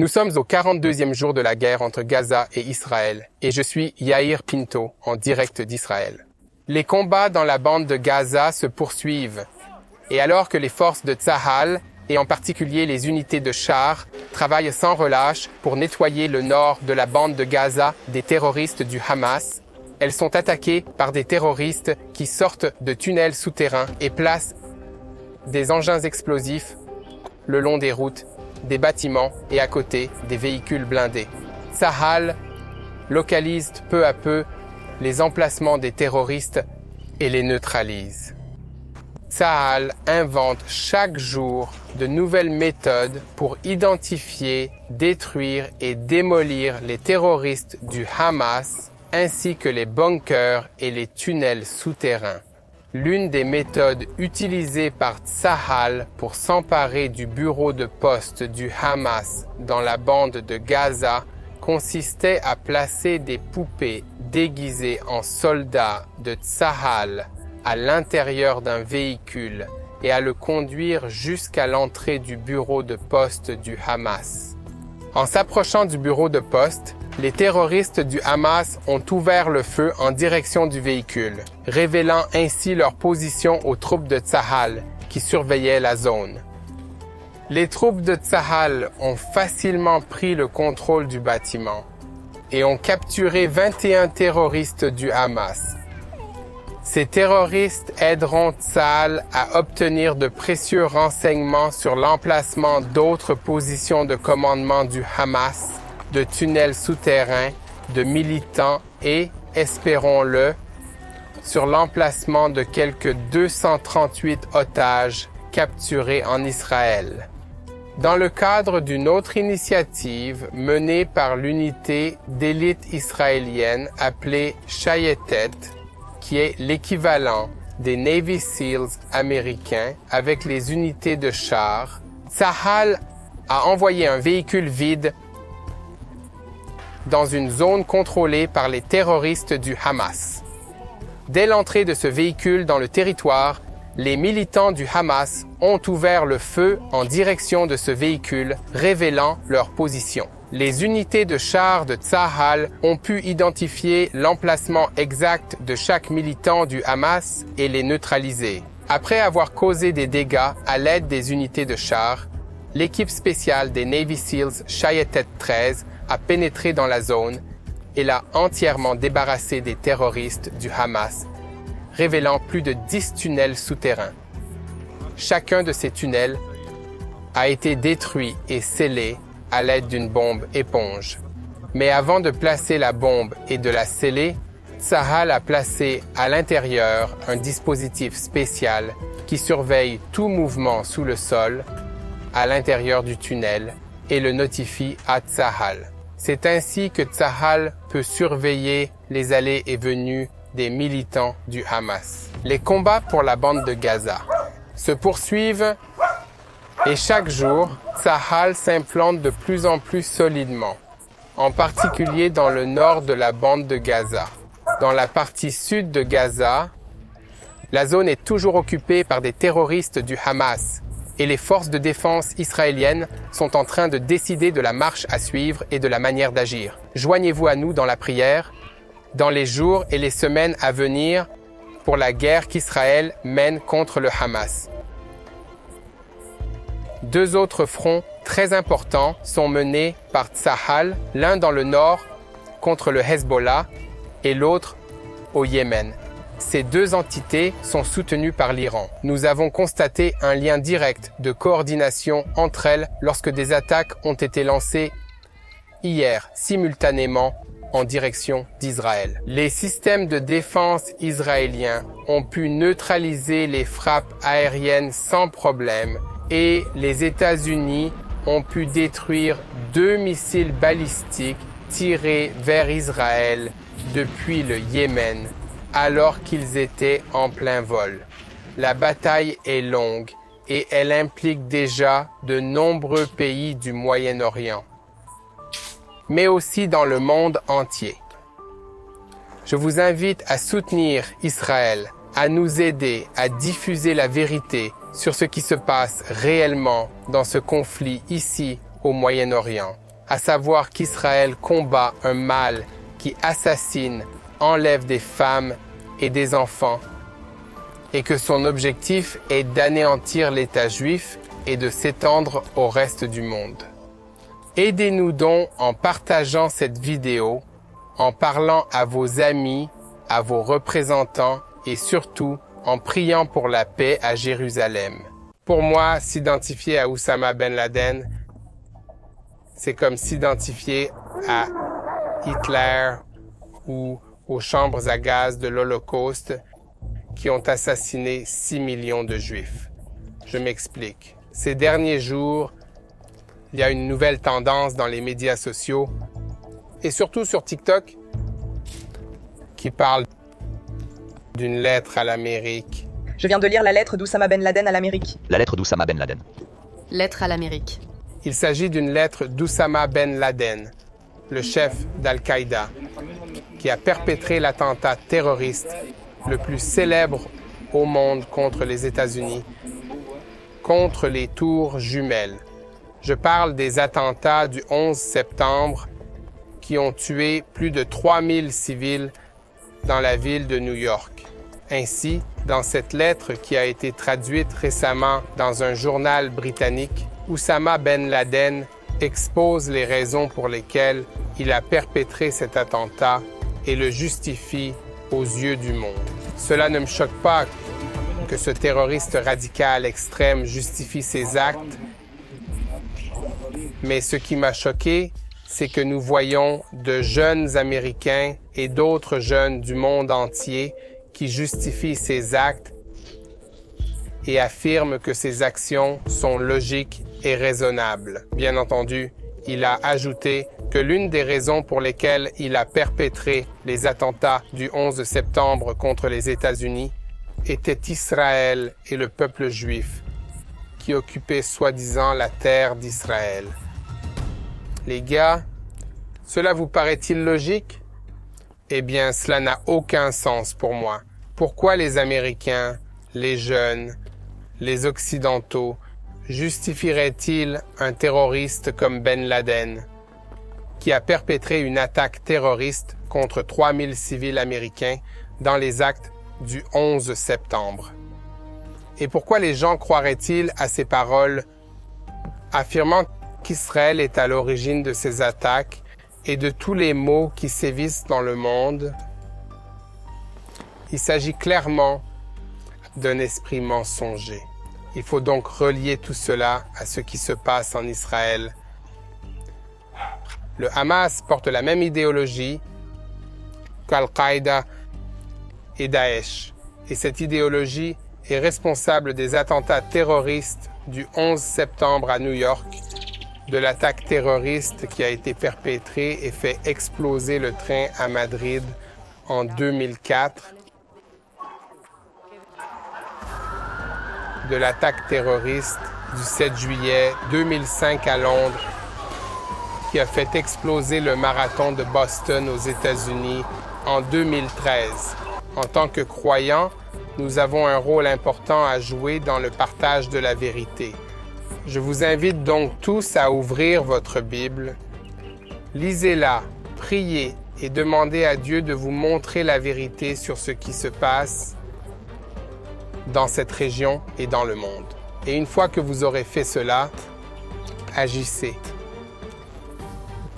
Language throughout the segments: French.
Nous sommes au 42e jour de la guerre entre Gaza et Israël et je suis Yair Pinto en direct d'Israël. Les combats dans la bande de Gaza se poursuivent et alors que les forces de Tsahal et en particulier les unités de chars travaillent sans relâche pour nettoyer le nord de la bande de Gaza des terroristes du Hamas, elles sont attaquées par des terroristes qui sortent de tunnels souterrains et placent des engins explosifs le long des routes, des bâtiments et à côté des véhicules blindés. Tsahal localise peu à peu les emplacements des terroristes et les neutralise. Tsahal invente chaque jour de nouvelles méthodes pour identifier, détruire et démolir les terroristes du Hamas ainsi que les bunkers et les tunnels souterrains. L'une des méthodes utilisées par Tsahal pour s'emparer du bureau de poste du Hamas dans la bande de Gaza consistait à placer des poupées déguisées en soldats de Tsahal à l'intérieur d'un véhicule et à le conduire jusqu'à l'entrée du bureau de poste du Hamas. En s'approchant du bureau de poste, les terroristes du Hamas ont ouvert le feu en direction du véhicule, révélant ainsi leur position aux troupes de Tsahal qui surveillaient la zone. Les troupes de Tsahal ont facilement pris le contrôle du bâtiment et ont capturé 21 terroristes du Hamas. Ces terroristes aideront Tsahal à obtenir de précieux renseignements sur l'emplacement d'autres positions de commandement du Hamas, de tunnels souterrains, de militants et, espérons-le, sur l'emplacement de quelques 238 otages capturés en Israël. Dans le cadre d'une autre initiative menée par l'unité d'élite israélienne appelée Shayetet, qui est l'équivalent des Navy SEALs américains avec les unités de chars, Tsahal a envoyé un véhicule vide dans une zone contrôlée par les terroristes du Hamas. Dès l'entrée de ce véhicule dans le territoire, les militants du Hamas ont ouvert le feu en direction de ce véhicule, révélant leur position. Les unités de chars de Tsahal ont pu identifier l'emplacement exact de chaque militant du Hamas et les neutraliser. Après avoir causé des dégâts à l'aide des unités de chars, l'équipe spéciale des Navy SEALs Shayetet 13 a pénétré dans la zone et l'a entièrement débarrassé des terroristes du Hamas, révélant plus de 10 tunnels souterrains. Chacun de ces tunnels a été détruit et scellé à l'aide d'une bombe éponge. Mais avant de placer la bombe et de la sceller, Tsahal a placé à l'intérieur un dispositif spécial qui surveille tout mouvement sous le sol à l'intérieur du tunnel et le notifie à Tsahal. C'est ainsi que Tsahal peut surveiller les allées et venues des militants du Hamas. Les combats pour la bande de Gaza se poursuivent et chaque jour, Tsahal s'implante de plus en plus solidement, en particulier dans le nord de la bande de Gaza. Dans la partie sud de Gaza, la zone est toujours occupée par des terroristes du Hamas et les forces de défense israéliennes sont en train de décider de la marche à suivre et de la manière d'agir. Joignez-vous à nous dans la prière, dans les jours et les semaines à venir pour la guerre qu'Israël mène contre le Hamas. Deux autres fronts très importants sont menés par Tsahal, l'un dans le nord contre le Hezbollah et l'autre au Yémen. Ces deux entités sont soutenues par l'Iran. Nous avons constaté un lien direct de coordination entre elles lorsque des attaques ont été lancées hier simultanément en direction d'Israël. Les systèmes de défense israéliens ont pu neutraliser les frappes aériennes sans problème et les États-Unis ont pu détruire 2 missiles balistiques tirés vers Israël depuis le Yémen alors qu'ils étaient en plein vol. La bataille est longue et elle implique déjà de nombreux pays du Moyen-Orient, mais aussi dans le monde entier. Je vous invite à soutenir Israël, à nous aider à diffuser la vérité sur ce qui se passe réellement dans ce conflit ici au Moyen-Orient. à savoir qu'Israël combat un mal qui assassine, enlève des femmes et des enfants, et que son objectif est d'anéantir l'État juif et de s'étendre au reste du monde. Aidez-nous donc en partageant cette vidéo, en parlant à vos amis, à vos représentants et surtout en priant pour la paix à Jérusalem. Pour moi, s'identifier à Oussama Ben Laden, c'est comme s'identifier à Hitler ou aux chambres à gaz de l'Holocauste qui ont assassiné 6 millions de Juifs. Je m'explique. Ces derniers jours, il y a une nouvelle tendance dans les médias sociaux et surtout sur TikTok qui parle d'une lettre à l'Amérique. Je viens de lire la lettre d'Oussama Ben Laden à l'Amérique. La lettre d'Oussama Ben Laden. Lettre à l'Amérique. Il s'agit d'une lettre d'Oussama Ben Laden, le chef d'Al-Qaïda, qui a perpétré l'attentat terroriste le plus célèbre au monde contre les États-Unis, contre les tours jumelles. Je parle des attentats du 11 septembre qui ont tué plus de 3000 civils dans la ville de New York. Ainsi, dans cette lettre qui a été traduite récemment dans un journal britannique, Oussama Ben Laden expose les raisons pour lesquelles il a perpétré cet attentat et le justifie aux yeux du monde. Cela ne me choque pas que ce terroriste radical extrême justifie ses actes, mais ce qui m'a choqué, c'est que nous voyons de jeunes Américains et d'autres jeunes du monde entier qui justifient ces actes et affirment que ces actions sont logiques et raisonnables. Bien entendu, il a ajouté que l'une des raisons pour lesquelles il a perpétré les attentats du 11 septembre contre les États-Unis était Israël et le peuple juif qui occupait soi-disant la terre d'Israël. Les gars, cela vous paraît-il logique? Eh bien, cela n'a aucun sens pour moi. Pourquoi les Américains, les jeunes, les Occidentaux justifieraient-ils un terroriste comme Ben Laden, qui a perpétré une attaque terroriste contre 3000 civils américains dans les actes du 11 septembre? Et pourquoi les gens croiraient-ils à ces paroles affirmant qu'Israël est à l'origine de ces attaques et de tous les maux qui sévissent dans le monde? Il s'agit clairement d'un esprit mensonger. Il faut donc relier tout cela à ce qui se passe en Israël. Le Hamas porte la même idéologie qu'Al-Qaïda et Daesh. Et cette idéologie est responsable des attentats terroristes du 11 septembre à New York, de l'attaque terroriste qui a été perpétrée et fait exploser le train à Madrid en 2004, de l'attaque terroriste du 7 juillet 2005 à Londres, qui a fait exploser le marathon de Boston aux États-Unis en 2013. En tant que croyants, nous avons un rôle important à jouer dans le partage de la vérité. Je vous invite donc tous à ouvrir votre Bible, lisez-la, priez et demandez à Dieu de vous montrer la vérité sur ce qui se passe dans cette région et dans le monde. Et une fois que vous aurez fait cela, agissez.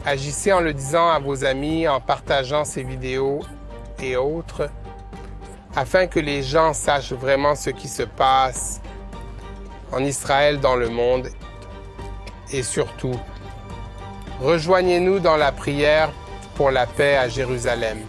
Agissez en le disant à vos amis, en partageant ces vidéos et autres, afin que les gens sachent vraiment ce qui se passe en Israël, dans le monde. Et surtout, rejoignez-nous dans la prière pour la paix à Jérusalem.